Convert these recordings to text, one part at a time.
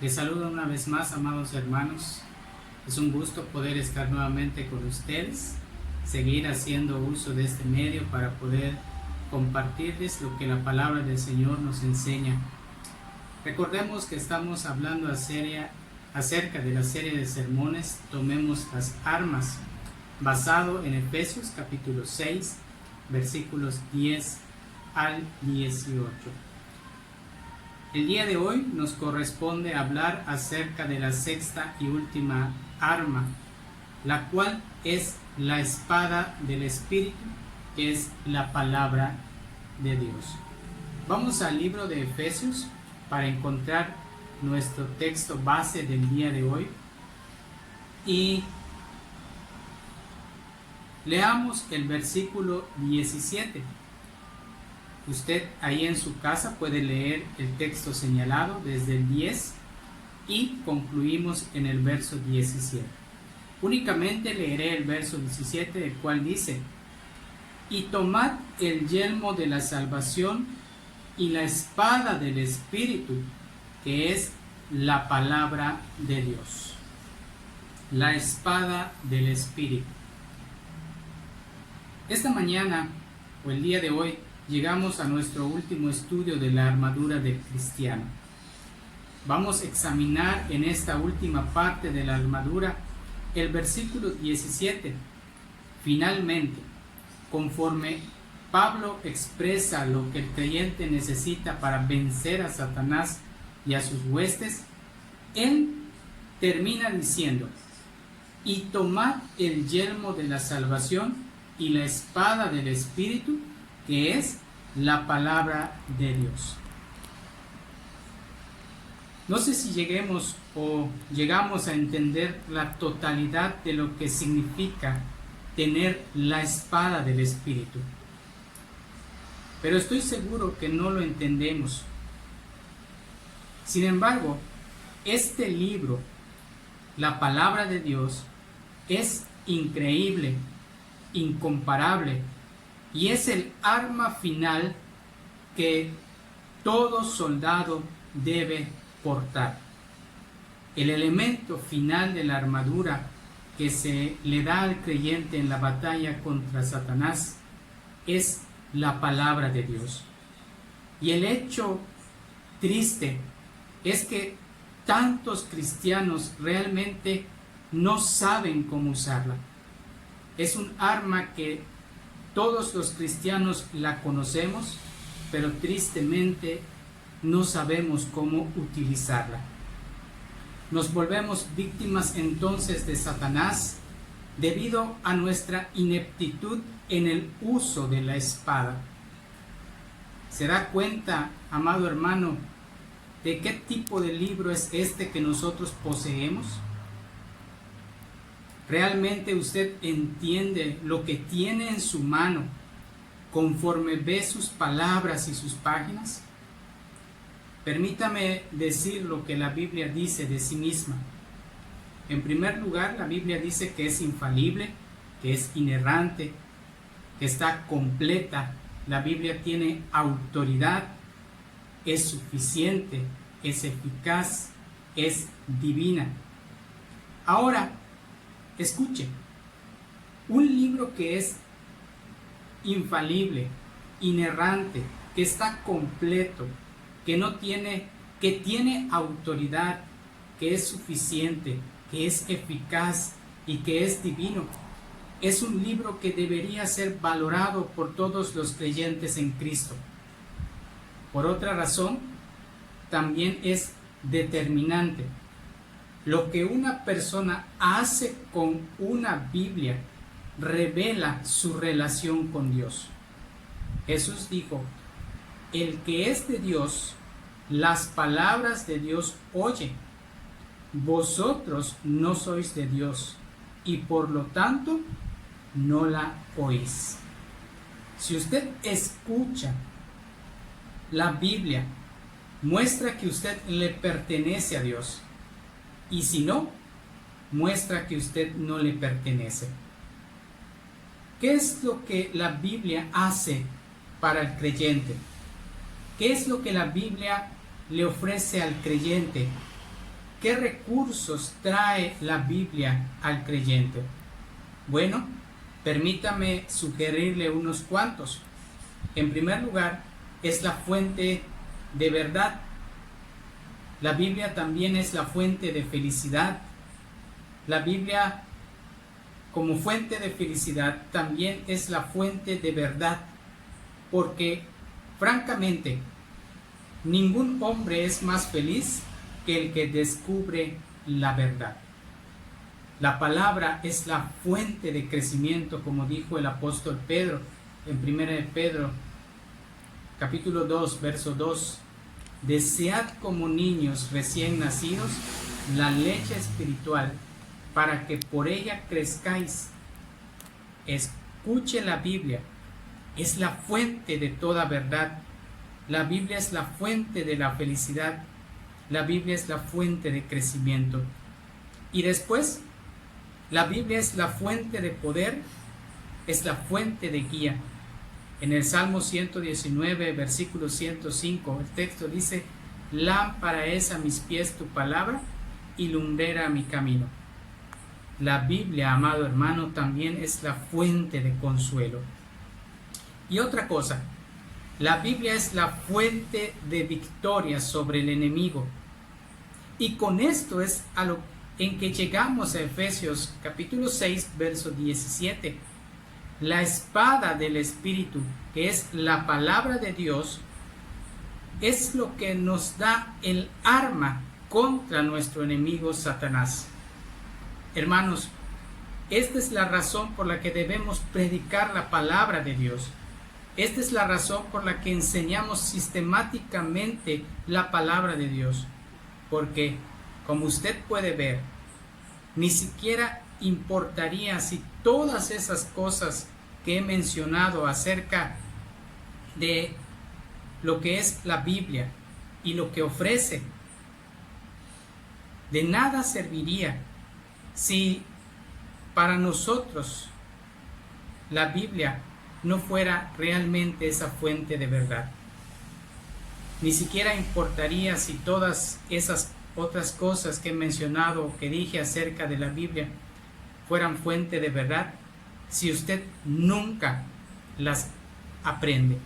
Les saludo una vez más, amados hermanos. Es un gusto poder estar nuevamente con ustedes, seguir haciendo uso de este medio para poder compartirles lo que la palabra del Señor nos enseña. Recordemos que estamos hablando acerca de la serie de sermones Tomemos las armas, basado en Efesios capítulo 6, versículos 10 al 18. El día de hoy nos corresponde hablar acerca de la sexta y última arma, la cual es la espada del Espíritu, que es la palabra de Dios. Vamos al libro de Efesios para encontrar nuestro texto base del día de hoy y leamos el versículo 17. Usted ahí en su casa puede leer el texto señalado desde el 10 y concluimos en el verso 17. Únicamente leeré el verso 17, el cual dice: y tomad el yelmo de la salvación y la espada del Espíritu, que es la palabra de Dios. La espada del Espíritu. Esta mañana o el día de hoy llegamos a nuestro último estudio de la armadura del cristiano. Vamos a examinar en esta última parte de la armadura el versículo 17. Finalmente, conforme Pablo expresa lo que el creyente necesita para vencer a Satanás y a sus huestes, él termina diciendo: y tomad el yelmo de la salvación y la espada del Espíritu, que es la palabra de Dios. No sé si llegamos a entender la totalidad de lo que significa tener la espada del Espíritu, pero estoy seguro que no lo entendemos. Sin embargo, este libro, la palabra de Dios, es increíble, incomparable, y es el arma final que todo soldado debe portar. El elemento final de la armadura que se le da al creyente en la batalla contra Satanás es la palabra de Dios. Y el hecho triste es que tantos cristianos realmente no saben cómo usarla. Es un arma que todos los cristianos la conocemos, pero tristemente no sabemos cómo utilizarla. Nos volvemos víctimas entonces de Satanás debido a nuestra ineptitud en el uso de la espada. ¿Se da cuenta, amado hermano, de qué tipo de libro es este que nosotros poseemos? ¿Realmente usted entiende lo que tiene en su mano conforme ve sus palabras y sus páginas? Permítame decir lo que la Biblia dice de sí misma. En primer lugar, la Biblia dice que es infalible, que es inerrante, que está completa. La Biblia tiene autoridad, es suficiente, es eficaz, es divina. Ahora, escuche, un libro que es infalible, inerrante, que está completo, que tiene autoridad, que es suficiente, que es eficaz y que es divino, es un libro que debería ser valorado por todos los creyentes en Cristo. Por otra razón, también es determinante. Lo que una persona hace con una Biblia revela su relación con Dios. Jesús dijo: el que es de Dios, las palabras de Dios oye. Vosotros no sois de Dios, y por lo tanto no la oís. Si usted escucha la Biblia, muestra que usted le pertenece a Dios. Y si no, muestra que usted no le pertenece. ¿Qué es lo que la Biblia hace para el creyente? ¿Qué es lo que la Biblia le ofrece al creyente? ¿qué recursos trae la Biblia al creyente? Bueno, permítame sugerirle unos cuantos. En primer lugar, es la fuente de verdad. La Biblia también es la fuente de felicidad. La Biblia, como fuente de felicidad, también es la fuente de verdad, porque, francamente, ningún hombre es más feliz que el que descubre la verdad. La palabra es la fuente de crecimiento, como dijo el apóstol Pedro en 1 de Pedro, capítulo 2, verso 2. Desead como niños recién nacidos la leche espiritual, para que por ella crezcáis. Escuche la Biblia, es la fuente de toda verdad. La Biblia es la fuente de la felicidad. La Biblia es la fuente de crecimiento. Y después, la Biblia es la fuente de poder, es la fuente de guía. En el Salmo 119, versículo 105, el texto dice: lámpara es a mis pies tu palabra y lumbrera a mi camino. La Biblia, amado hermano, también es la fuente de consuelo. Y otra cosa, la Biblia es la fuente de victoria sobre el enemigo. Y con esto es a lo en que llegamos a Efesios capítulo 6, verso 17. La espada del Espíritu, que es la palabra de Dios, es lo que nos da el arma contra nuestro enemigo Satanás. Hermanos, esta es la razón por la que debemos predicar la palabra de Dios. Esta es la razón por la que enseñamos sistemáticamente la palabra de Dios. Porque, como usted puede ver, ni siquiera importaría si todas esas cosas que he mencionado acerca de lo que es la Biblia y lo que ofrece, de nada serviría si para nosotros la Biblia no fuera realmente esa fuente de verdad. Ni siquiera importaría si todas esas otras cosas que he mencionado o que dije acerca de la Biblia fueran fuente de verdad, si usted nunca las aprende.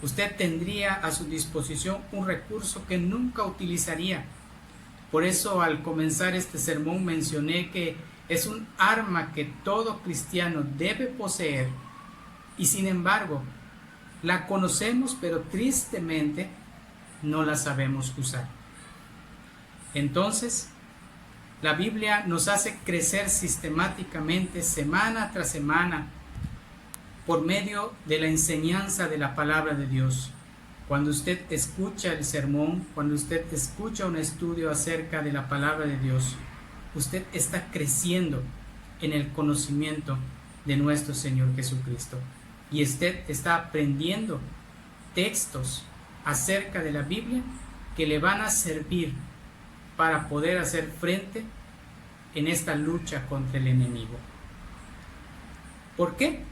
Usted tendría a su disposición un recurso que nunca utilizaría. Por eso, al comenzar este sermón mencioné que es un arma que todo cristiano debe poseer, y sin embargo la conocemos, pero tristemente no la sabemos usar. Entonces, la Biblia nos hace crecer sistemáticamente, semana tras semana, por medio de la enseñanza de la palabra de Dios. Cuando usted escucha el sermón, cuando usted escucha un estudio acerca de la palabra de Dios, usted está creciendo en el conocimiento de nuestro Señor Jesucristo. Y usted está aprendiendo textos acerca de la Biblia que le van a servir para poder hacer frente en esta lucha contra el enemigo. ¿Por qué?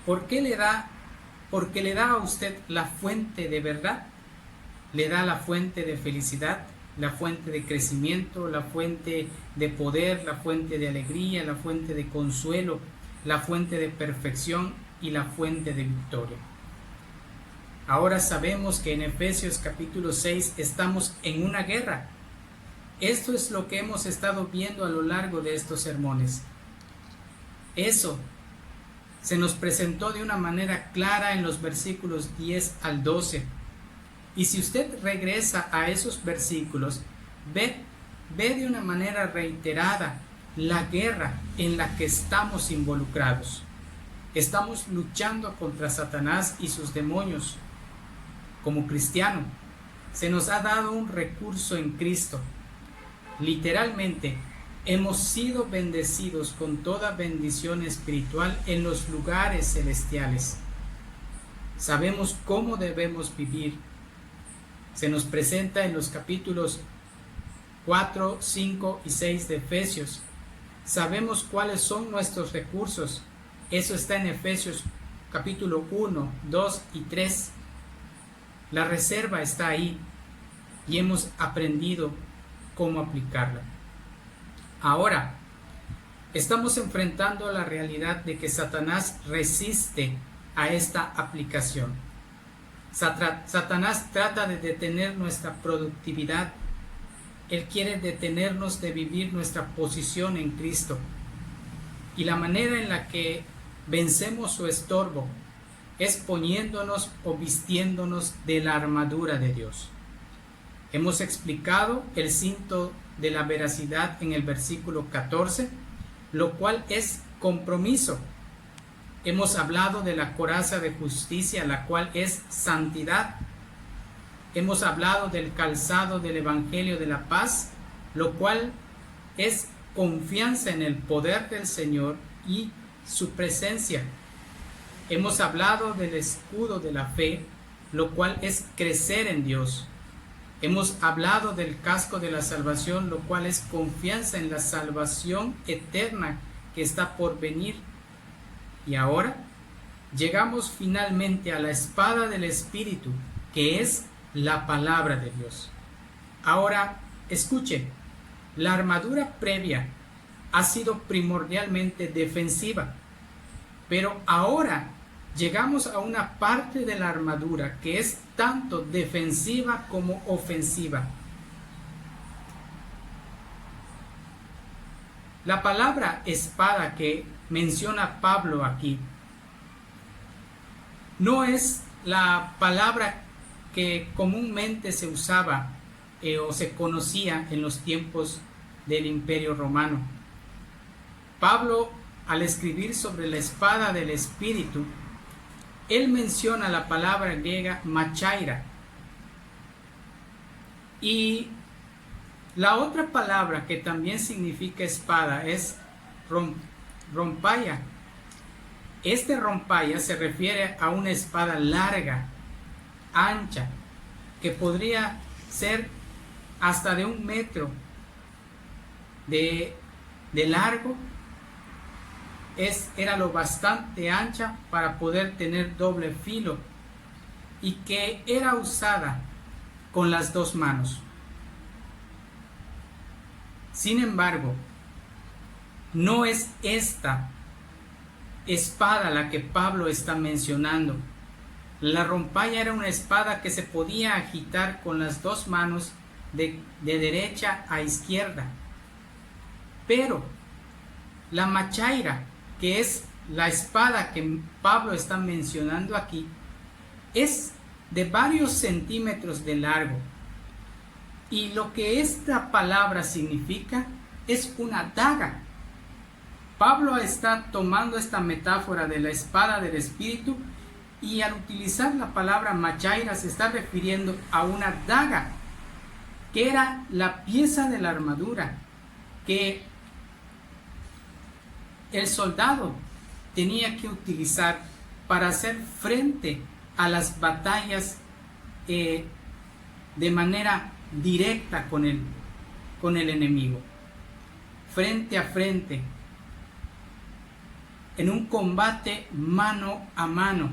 Porque le da a usted la fuente de verdad, le da la fuente de felicidad, la fuente de crecimiento, la fuente de poder, la fuente de alegría, la fuente de consuelo, la fuente de perfección y la fuente de victoria. Ahora sabemos que en Efesios capítulo 6 estamos en una guerra. Esto es lo que hemos estado viendo a lo largo de estos sermones. Eso se nos presentó de una manera clara en los versículos 10 al 12. Y si usted regresa a esos versículos, ve de una manera reiterada la guerra en la que estamos involucrados. Estamos luchando contra Satanás y sus demonios. Como cristiano, se nos ha dado un recurso en Cristo. Literalmente, hemos sido bendecidos con toda bendición espiritual en los lugares celestiales. Sabemos cómo debemos vivir. Se nos presenta en los capítulos 4, 5 y 6 de Efesios. Sabemos cuáles son nuestros recursos. Eso está en Efesios capítulo 1, 2 y 3. La reserva está ahí y hemos aprendido cómo aplicarla. Ahora, estamos enfrentando la realidad de que Satanás resiste a esta aplicación. Satanás trata de detener nuestra productividad. Él quiere detenernos de vivir nuestra posición en Cristo. Y la manera en la que vencemos su estorbo es poniéndonos o vistiéndonos de la armadura de Dios. Hemos explicado el cinto de la veracidad en el versículo 14, lo cual es compromiso. Hemos hablado de la coraza de justicia, la cual es santidad. Hemos hablado del calzado del Evangelio de la paz, lo cual es confianza en el poder del Señor y su presencia. Hemos hablado del escudo de la fe, lo cual es crecer en Dios. Hemos hablado del casco de la salvación, lo cual es confianza en la salvación eterna que está por venir. Y ahora llegamos finalmente a la espada del Espíritu, que es la palabra de Dios. Ahora, escuche, la armadura previa ha sido primordialmente defensiva, pero ahora llegamos a una parte de la armadura que es tanto defensiva como ofensiva. La palabra espada que menciona Pablo aquí no es la palabra que comúnmente se usaba o se conocía en los tiempos del Imperio Romano. Pablo, al escribir sobre la espada del Espíritu, él menciona la palabra griega machaira. Y la otra palabra que también significa espada es rompaya. Este rompaya se refiere a una espada larga, ancha, que podría ser hasta de 1 metro de largo. Era lo bastante ancha para poder tener doble filo y que era usada con las 2 manos. Sin embargo, no es esta espada la que Pablo está mencionando. La rompaya era una espada que se podía agitar con las 2 manos de derecha a izquierda. Pero la machaira, que es la espada que Pablo está mencionando aquí, es de varios centímetros de largo. Y lo que esta palabra significa es una daga. Pablo está tomando esta metáfora de la espada del Espíritu y al utilizar la palabra machaira se está refiriendo a una daga, que era la pieza de la armadura que el soldado tenía que utilizar para hacer frente a las batallas de manera directa con el enemigo, frente a frente, en un combate mano a mano.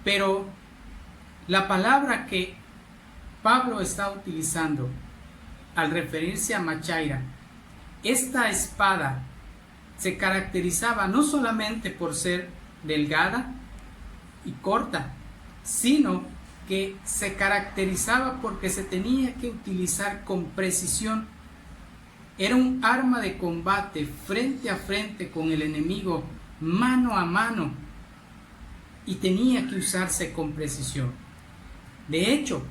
Pero la palabra que Pablo está utilizando al referirse a machaira, esta espada se caracterizaba no solamente por ser delgada y corta, sino que se caracterizaba porque se tenía que utilizar con precisión. Era un arma de combate frente a frente con el enemigo, mano a mano, y tenía que usarse con precisión. De hecho,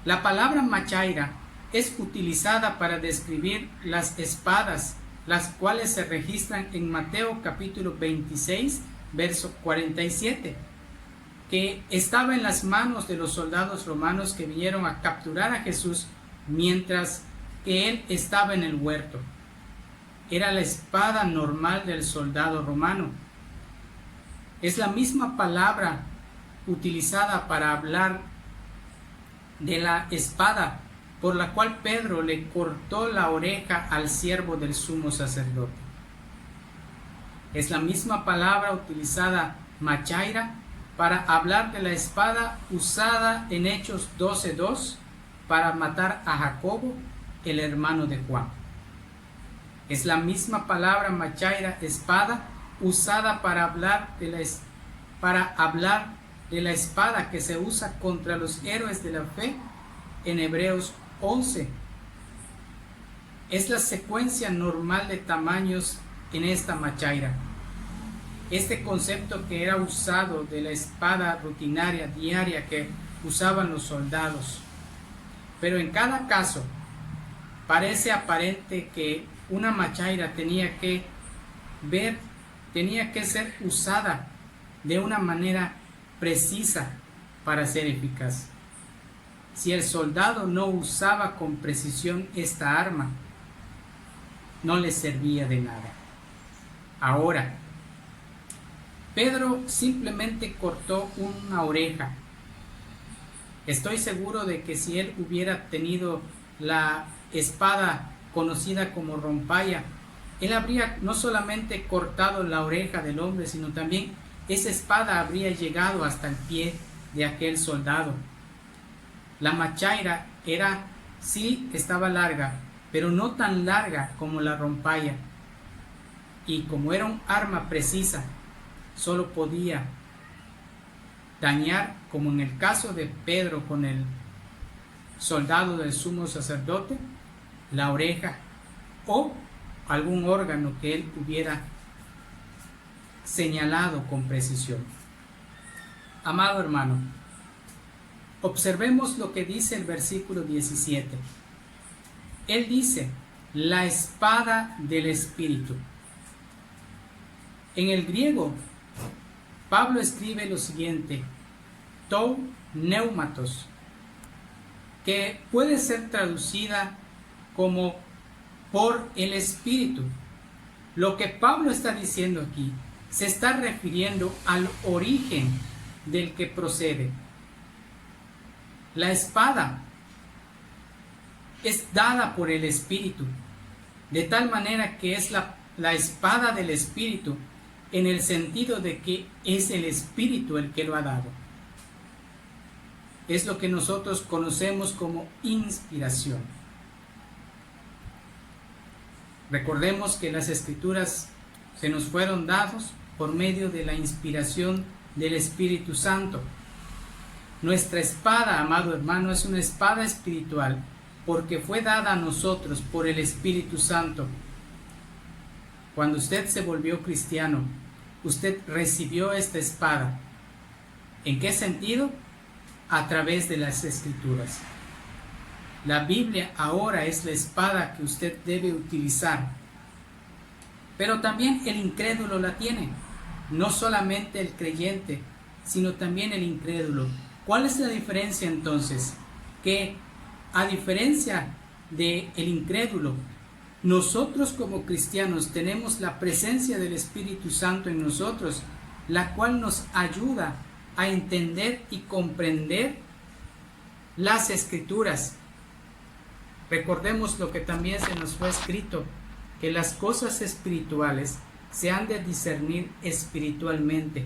la palabra machaira es utilizada para describir las espadas, las cuales se registran en Mateo capítulo 26, verso 47, que estaba en las manos de los soldados romanos que vinieron a capturar a Jesús mientras que él estaba en el huerto. Era la espada normal del soldado romano. Es la misma palabra utilizada para hablar de la espada por la cual Pedro le cortó la oreja al siervo del sumo sacerdote. Es la misma palabra utilizada, machaira, para hablar de la espada usada en Hechos 12:2 para matar a Jacobo el hermano de Juan. Es la misma palabra machaira, espada, usada para hablar de la espada que se usa contra los héroes de la fe en Hebreos 11. Es la secuencia normal de tamaños en esta machaira. Este concepto que era usado de la espada rutinaria diaria que usaban los soldados. Pero en cada caso parece aparente que una machaira tenía que ser usada de una manera precisa para ser eficaz. Si el soldado no usaba con precisión esta arma, no le servía de nada. Ahora, Pedro simplemente cortó una oreja. Estoy seguro de que si él hubiera tenido la espada conocida como rompaya, él habría no solamente cortado la oreja del hombre, sino también esa espada habría llegado hasta el pie de aquel soldado. La machaira estaba larga, pero no tan larga como la rompaya. Y como era un arma precisa, solo podía dañar, como en el caso de Pedro con el soldado del sumo sacerdote, la oreja o algún órgano que él hubiera señalado con precisión. Amado hermano, observemos lo que dice el versículo 17. Él dice, la espada del Espíritu. En el griego, Pablo escribe lo siguiente, tou neumatos, que puede ser traducida como por el Espíritu. Lo que Pablo está diciendo aquí se está refiriendo al origen del que procede. La espada es dada por el Espíritu, de tal manera que es la espada del Espíritu, en el sentido de que es el Espíritu el que lo ha dado. Es lo que nosotros conocemos como inspiración. Recordemos que las Escrituras se nos fueron dados por medio de la inspiración del Espíritu Santo. Nuestra espada, amado hermano, es una espada espiritual porque fue dada a nosotros por el Espíritu Santo. Cuando usted se volvió cristiano, usted recibió esta espada. ¿En qué sentido? A través de las Escrituras. La Biblia ahora es la espada que usted debe utilizar. Pero también el incrédulo la tiene. No solamente el creyente, sino también el incrédulo. ¿Cuál es la diferencia entonces? Que a diferencia del incrédulo, nosotros como cristianos tenemos la presencia del Espíritu Santo en nosotros, la cual nos ayuda a entender y comprender las Escrituras. Recordemos lo que también se nos fue escrito, que las cosas espirituales se han de discernir espiritualmente.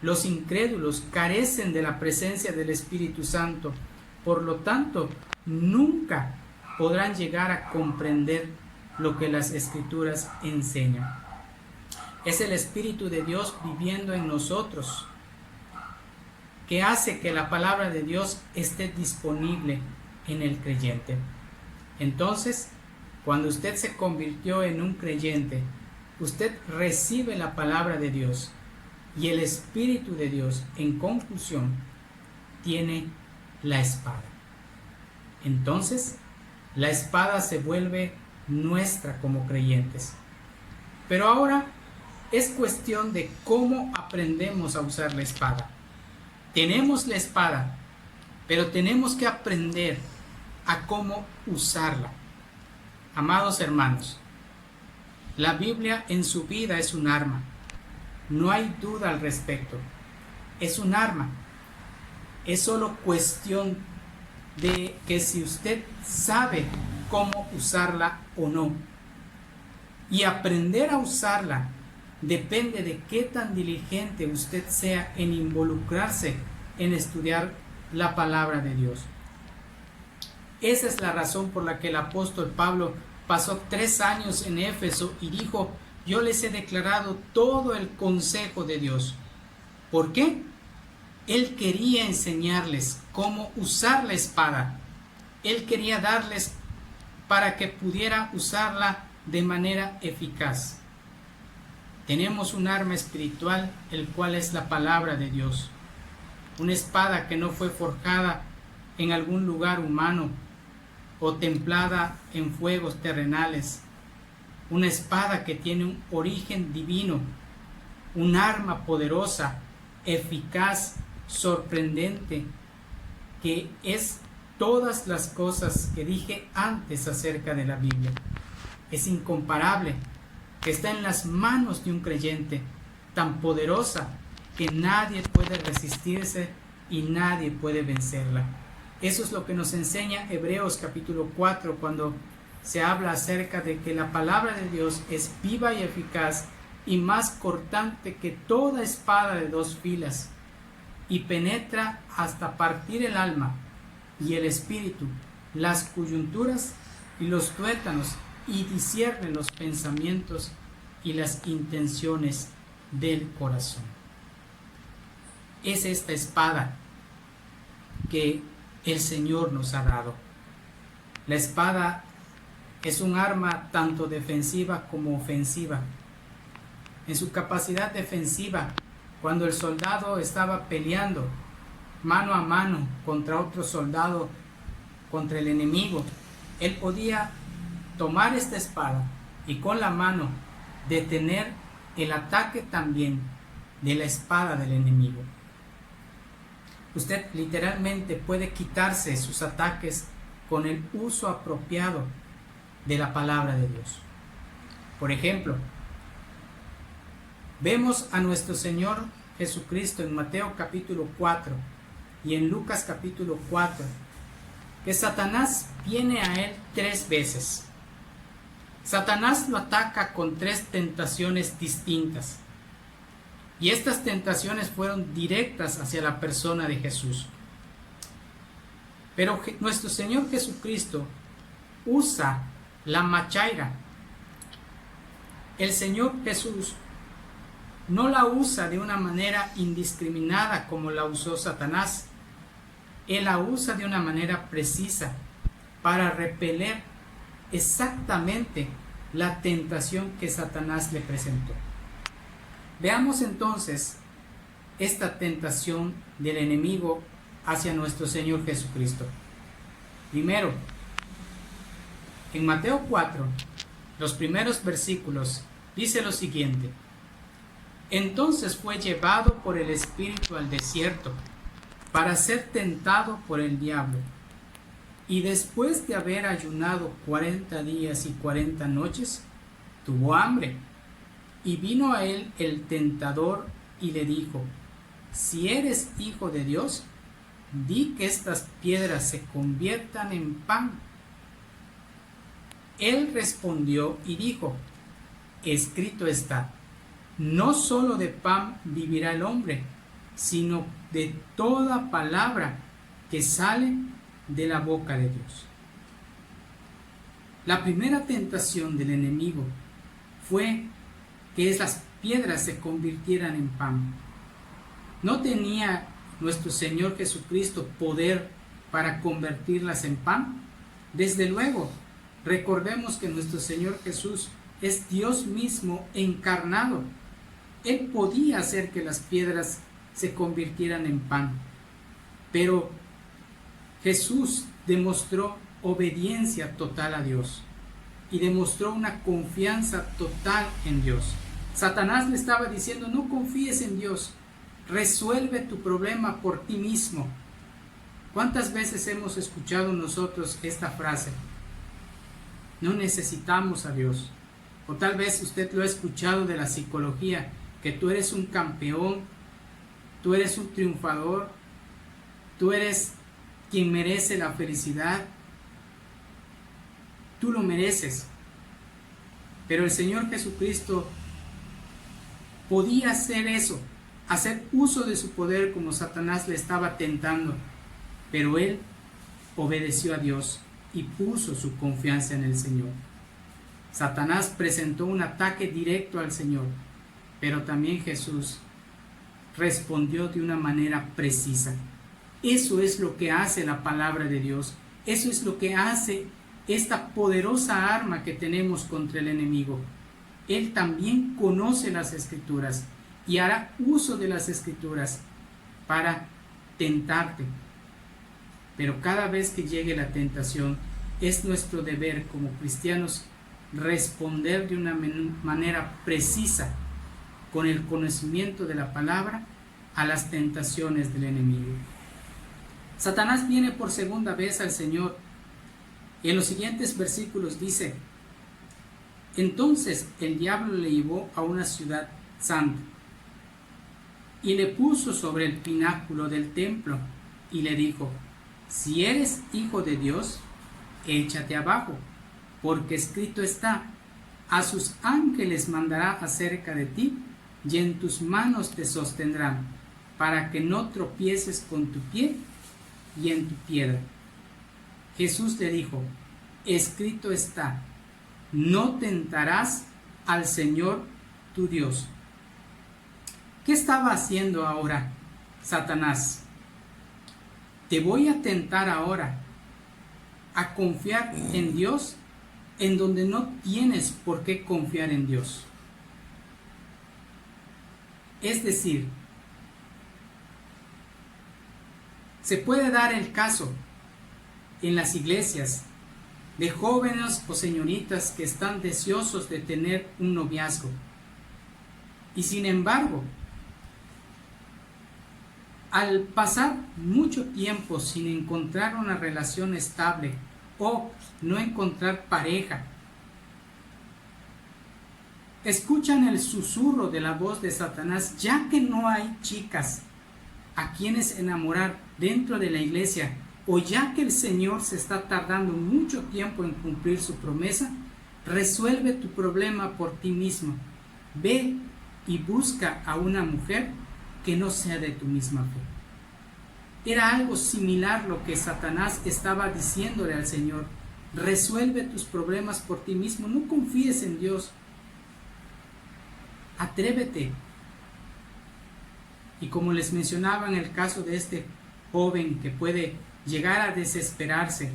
Los incrédulos carecen de la presencia del Espíritu Santo, por lo tanto, nunca podrán llegar a comprender lo que las Escrituras enseñan. Es el Espíritu de Dios viviendo en nosotros que hace que la palabra de Dios esté disponible en el creyente. Entonces, cuando usted se convirtió en un creyente, usted recibe la palabra de Dios y el Espíritu de Dios, en conclusión, tiene la espada. Entonces, la espada se vuelve nuestra como creyentes. Pero ahora es cuestión de cómo aprendemos a usar la espada. Tenemos la espada, pero tenemos que aprender a cómo usarla. Amados hermanos, la Biblia en su vida es un arma. No hay duda al respecto. Es un arma. Es solo cuestión de que si usted sabe cómo usarla o no. Y aprender a usarla depende de qué tan diligente usted sea en involucrarse en estudiar la palabra de Dios. Esa es la razón por la que el apóstol Pablo pasó 3 años en Éfeso y dijo: yo les he declarado todo el consejo de Dios. ¿Por qué? Él quería enseñarles cómo usar la espada. Él quería darles para que pudiera usarla de manera eficaz. Tenemos un arma espiritual, el cual es la palabra de Dios. Una espada que no fue forjada en algún lugar humano o templada en fuegos terrenales. Una espada que tiene un origen divino, un arma poderosa, eficaz, sorprendente, que es todas las cosas que dije antes acerca de la Biblia. Es incomparable, que está en las manos de un creyente, tan poderosa que nadie puede resistirse y nadie puede vencerla. Eso es lo que nos enseña Hebreos capítulo 4, cuando se habla acerca de que la palabra de Dios es viva y eficaz y más cortante que toda espada de 2 filas, y penetra hasta partir el alma y el espíritu, las coyunturas y los tuétanos, y discierne los pensamientos y las intenciones del corazón. Es esta espada que el Señor nos ha dado. La espada es un arma tanto defensiva como ofensiva. En su capacidad defensiva, cuando el soldado estaba peleando mano a mano contra otro soldado, contra el enemigo, él podía tomar esta espada y con la mano detener el ataque también de la espada del enemigo. Usted literalmente puede quitarse sus ataques con el uso apropiado de la palabra de Dios. Por ejemplo, vemos a nuestro Señor Jesucristo en Mateo capítulo 4 y en Lucas capítulo 4, que Satanás viene a él 3 veces. Satanás lo ataca con 3 tentaciones distintas. Y estas tentaciones fueron directas hacia la persona de Jesús. Pero nuestro Señor Jesucristo usa la machaira. El Señor Jesús no la usa de una manera indiscriminada como la usó Satanás. Él la usa de una manera precisa para repeler exactamente la tentación que Satanás le presentó. Veamos entonces esta tentación del enemigo hacia nuestro Señor Jesucristo. Primero, en Mateo 4, los primeros versículos, dice lo siguiente: entonces fue llevado por el Espíritu al desierto para ser tentado por el diablo. Y después de haber ayunado 40 días y 40 noches, tuvo hambre. Y vino a él el tentador y le dijo: si eres hijo de Dios, di que estas piedras se conviertan en pan. Él respondió y dijo: escrito está, no solo de pan vivirá el hombre, sino de toda palabra que sale de la boca de Dios. La primera tentación del enemigo fue que esas piedras se convirtieran en pan. ¿No tenía nuestro Señor Jesucristo poder para convertirlas en pan? Desde luego. Recordemos que nuestro Señor Jesús es Dios mismo encarnado. Él podía hacer que las piedras se convirtieran en pan. Pero Jesús demostró obediencia total a Dios y demostró una confianza total en Dios. Satanás le estaba diciendo: no confíes en Dios, resuelve tu problema por ti mismo. ¿Cuántas veces hemos escuchado nosotros esta frase? No necesitamos a Dios. O tal vez usted lo ha escuchado de la psicología, que tú eres un campeón, tú eres un triunfador, tú eres quien merece la felicidad, tú lo mereces. Pero el Señor Jesucristo podía hacer eso, hacer uso de su poder como Satanás le estaba tentando, pero él obedeció a Dios y puso su confianza en el Señor. Satanás presentó un ataque directo al Señor, pero también Jesús respondió de una manera precisa. Eso es lo que hace la palabra de Dios. Eso es lo que hace esta poderosa arma que tenemos contra el enemigo. Él también conoce las Escrituras y hará uso de las Escrituras para tentarte. Pero cada vez que llegue la tentación, es nuestro deber como cristianos responder de una manera precisa, con el conocimiento de la palabra, a las tentaciones del enemigo. Satanás viene por segunda vez al Señor y en los siguientes versículos dice: entonces el diablo le llevó a una ciudad santa y le puso sobre el pináculo del templo y le dijo: si eres hijo de Dios, échate abajo, porque escrito está: a sus ángeles mandará acerca de ti, y en tus manos te sostendrán, para que no tropieces con tu pie y en tu piedra. Jesús le dijo: escrito está: no tentarás al Señor tu Dios. ¿Qué estaba haciendo ahora Satanás? Te voy a tentar ahora a confiar en Dios en donde no tienes por qué confiar en Dios. Es decir, se puede dar el caso en las iglesias de jóvenes o señoritas que están deseosos de tener un noviazgo y sin embargo, al pasar mucho tiempo sin encontrar una relación estable o no encontrar pareja, escuchan el susurro de la voz de Satanás, ya que no hay chicas a quienes enamorar dentro de la iglesia, o ya que el Señor se está tardando mucho tiempo en cumplir su promesa, resuelve tu problema por ti mismo. Ve y busca a una mujer que no sea de tu misma fe. Era algo similar lo que Satanás estaba diciéndole al Señor: resuelve tus problemas por ti mismo, no confíes en Dios, atrévete. Y como les mencionaba en el caso de este joven que puede llegar a desesperarse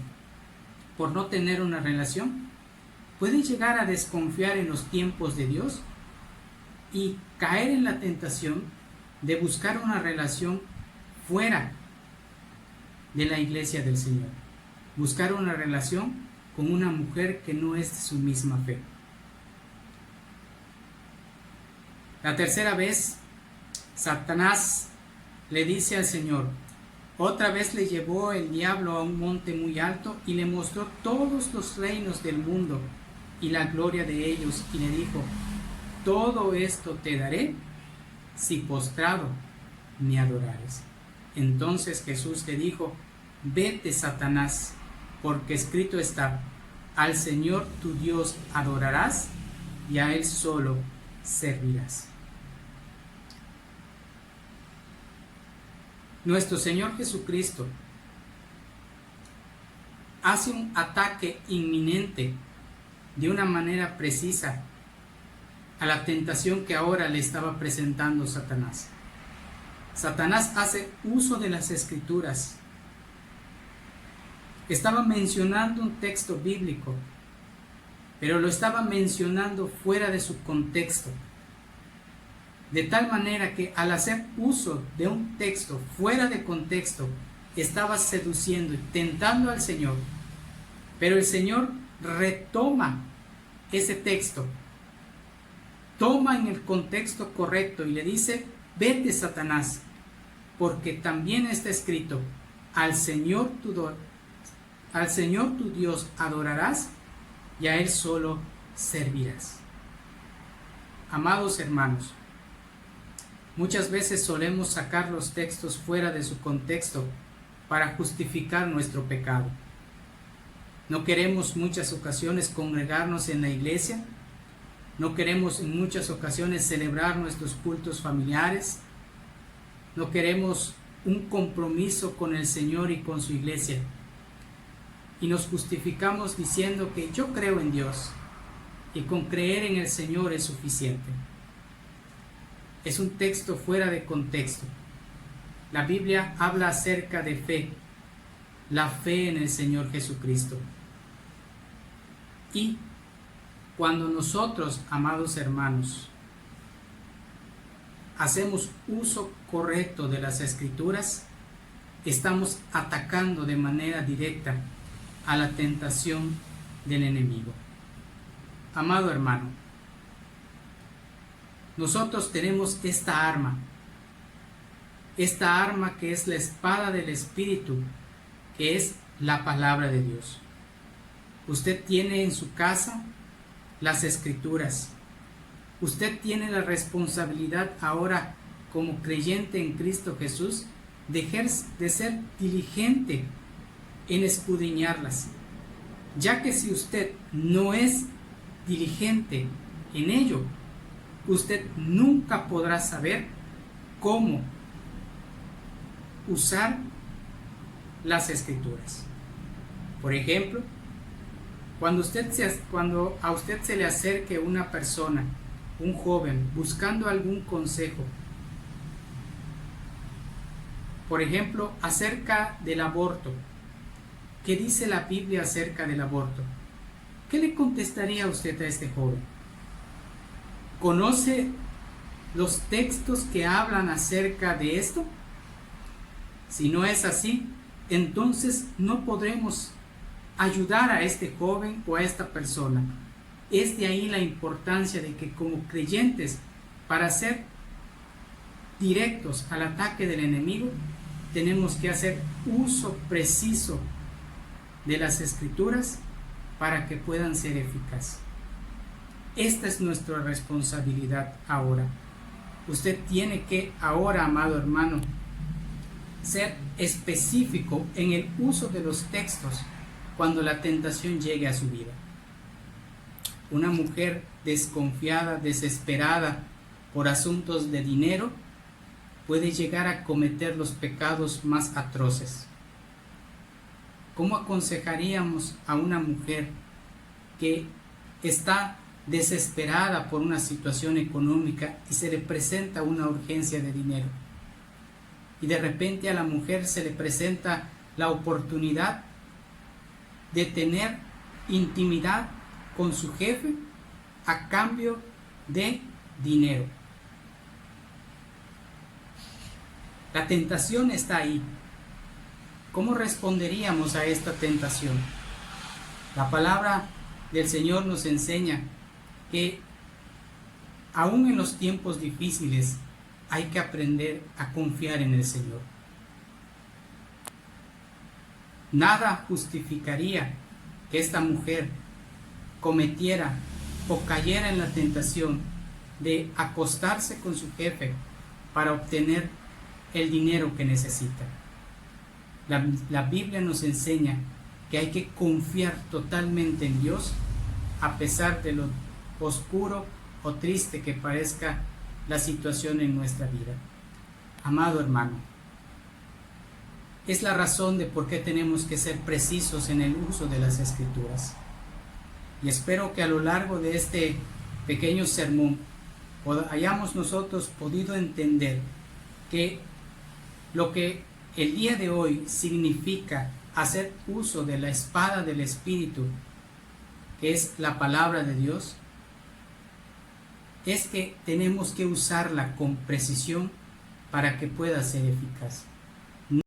por no tener una relación, puede llegar a desconfiar en los tiempos de Dios y caer en la tentación de buscar una relación fuera de la iglesia del Señor, buscar una relación con una mujer que no es de su misma fe. La tercera vez, Satanás le dice al Señor, otra vez le llevó el diablo a un monte muy alto y le mostró todos los reinos del mundo y la gloria de ellos, y le dijo: todo esto te daré si postrado me adorares. Entonces Jesús le dijo: vete, Satanás, porque escrito está: al Señor tu Dios adorarás y a Él solo servirás. Nuestro Señor Jesucristo hace un ataque inminente de una manera precisa a la tentación que ahora le estaba presentando Satanás. Satanás hace uso de las Escrituras. Estaba mencionando un texto bíblico, pero lo estaba mencionando fuera de su contexto. De tal manera que al hacer uso de un texto fuera de contexto, estaba seduciendo y tentando al Señor. Pero el Señor retoma ese texto, toma en el contexto correcto y le dice: vete, Satanás, porque también está escrito: al Señor tu Dios adorarás y a Él solo servirás. Amados hermanos, muchas veces solemos sacar los textos fuera de su contexto para justificar nuestro pecado. No queremos muchas ocasiones congregarnos en la iglesia, no queremos en muchas ocasiones celebrar nuestros cultos familiares, no queremos un compromiso con el Señor y con su iglesia, y nos justificamos diciendo que yo creo en Dios y con creer en el Señor es suficiente. Es un texto fuera de contexto. La Biblia habla acerca de fe, la fe en el Señor Jesucristo. Y cuando nosotros, amados hermanos, hacemos uso correcto de las Escrituras, estamos atacando de manera directa a la tentación del enemigo. Amado hermano, nosotros tenemos esta arma que es la espada del Espíritu, que es la palabra de Dios. Usted tiene en su casa las Escrituras. Usted tiene la responsabilidad ahora como creyente en Cristo Jesús de ser diligente en escudriñarlas, ya que si usted no es diligente en ello, usted nunca podrá saber cómo usar las Escrituras. Por ejemplo, cuando a usted se le acerque una persona, un joven, buscando algún consejo, por ejemplo, acerca del aborto, ¿qué dice la Biblia acerca del aborto? ¿Qué le contestaría usted a este joven? ¿Conoce los textos que hablan acerca de esto? Si no es así, entonces no podremos ayudar a este joven o a esta persona. Es de ahí la importancia de que como creyentes, para ser directos al ataque del enemigo, tenemos que hacer uso preciso de las Escrituras para que puedan ser eficaces. Esta es nuestra responsabilidad ahora. Usted tiene que ahora, amado hermano, ser específico en el uso de los textos cuando la tentación llegue a su vida. Una mujer desconfiada, desesperada por asuntos de dinero, puede llegar a cometer los pecados más atroces. ¿Cómo aconsejaríamos a una mujer que está desesperada por una situación económica y se le presenta una urgencia de dinero? Y de repente a la mujer se le presenta la oportunidad de tener intimidad con su jefe a cambio de dinero. La tentación está ahí. ¿Cómo responderíamos a esta tentación? La palabra del Señor nos enseña que aún en los tiempos difíciles hay que aprender a confiar en el Señor. Nada justificaría que esta mujer cometiera o cayera en la tentación de acostarse con su jefe para obtener el dinero que necesita. La Biblia nos enseña que hay que confiar totalmente en Dios a pesar de lo oscuro o triste que parezca la situación en nuestra vida. Amado hermano, es la razón de por qué tenemos que ser precisos en el uso de las Escrituras. Y espero que a lo largo de este pequeño sermón hayamos nosotros podido entender que lo que el día de hoy significa hacer uso de la espada del Espíritu, que es la palabra de Dios, es que tenemos que usarla con precisión para que pueda ser eficaz.